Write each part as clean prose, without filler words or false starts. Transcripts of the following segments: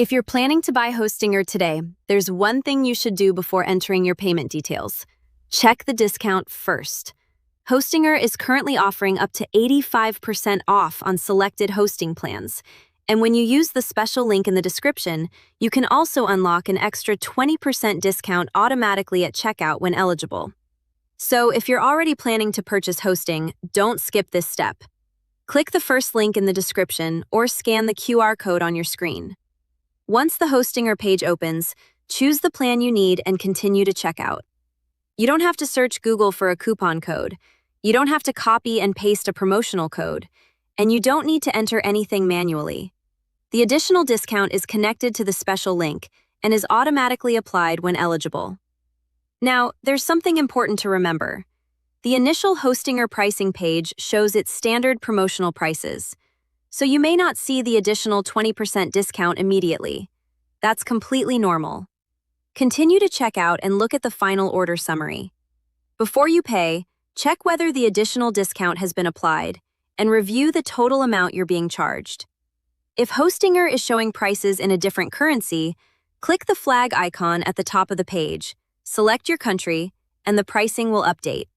If you're planning to buy Hostinger today, there's one thing you should do before entering your payment details. Check the discount first. Hostinger is currently offering up to 85% off on selected hosting plans. And when you use the special link in the description, you can also unlock an extra 20% discount automatically at checkout when eligible. So if you're already planning to purchase hosting, don't skip this step. Click the first link in the description or scan the QR code on your screen. Once the Hostinger page opens, choose the plan you need and continue to checkout. You don't have to search Google for a coupon code. You don't have to copy and paste a promotional code. And you don't need to enter anything manually. The additional discount is connected to the special link and is automatically applied when eligible. Now, there's something important to remember. The initial Hostinger pricing page shows its standard promotional prices, so you may not see the additional 20% discount immediately. That's completely normal. Continue to check out and look at the final order summary. Before you pay, check whether the additional discount has been applied and review the total amount you're being charged. If Hostinger is showing prices in a different currency, click the flag icon at the top of the page, select your country, and the pricing will update.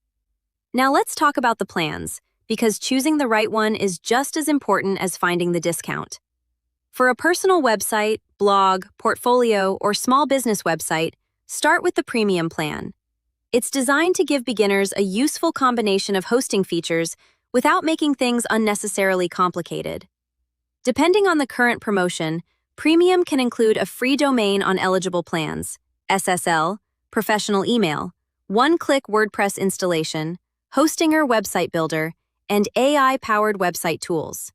Now let's talk about the plans, because choosing the right one is just as important as finding the discount. For a personal website, blog, portfolio, or small business website, start with the premium plan. It's designed to give beginners a useful combination of hosting features without making things unnecessarily complicated. Depending on the current promotion, premium can include a free domain on eligible plans, SSL, professional email, one-click WordPress installation, Hostinger website builder, and AI-powered website tools.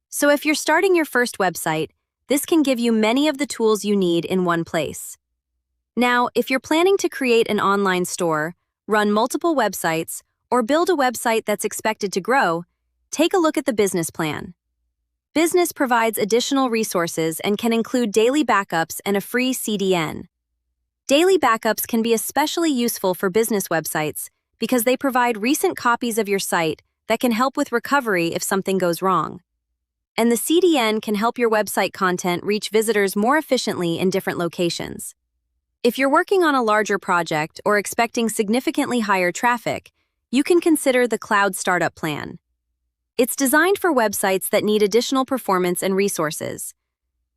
So if you're starting your first website, this can give you many of the tools you need in one place. Now, if you're planning to create an online store, run multiple websites, or build a website that's expected to grow, take a look at the business plan. Business provides additional resources and can include daily backups and a free CDN. Daily backups can be especially useful for business websites because they provide recent copies of your site that can help with recovery if something goes wrong. And the CDN can help your website content reach visitors more efficiently in different locations. If you're working on a larger project or expecting significantly higher traffic, you can consider the Cloud Startup Plan. It's designed for websites that need additional performance and resources.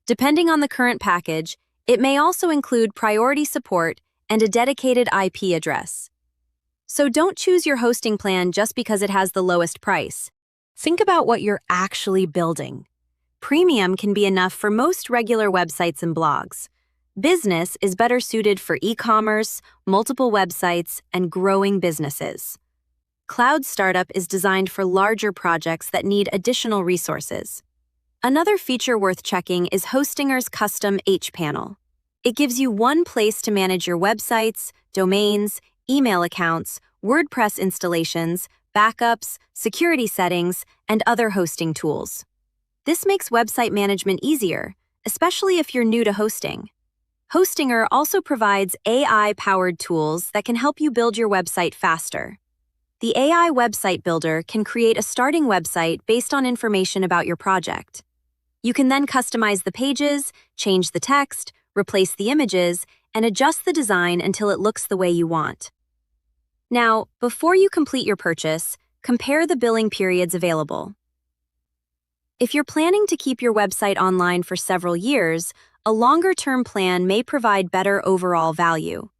Depending on the current package, it may also include priority support and a dedicated IP address. So don't choose your hosting plan just because it has the lowest price. Think about what you're actually building. Premium can be enough for most regular websites and blogs. Business is better suited for e-commerce, multiple websites, and growing businesses. Cloud Startup is designed for larger projects that need additional resources. Another feature worth checking is Hostinger's custom H-Panel. It gives you one place to manage your websites, domains, email accounts, WordPress installations, backups, security settings, and other hosting tools. This makes website management easier, especially if you're new to hosting. Hostinger also provides AI-powered tools that can help you build your website faster. The AI website builder can create a starting website based on information about your project. You can then customize the pages, change the text, replace the images, and adjust the design until it looks the way you want. Now, before you complete your purchase, compare the billing periods available. If you're planning to keep your website online for several years, a longer-term plan may provide better overall value.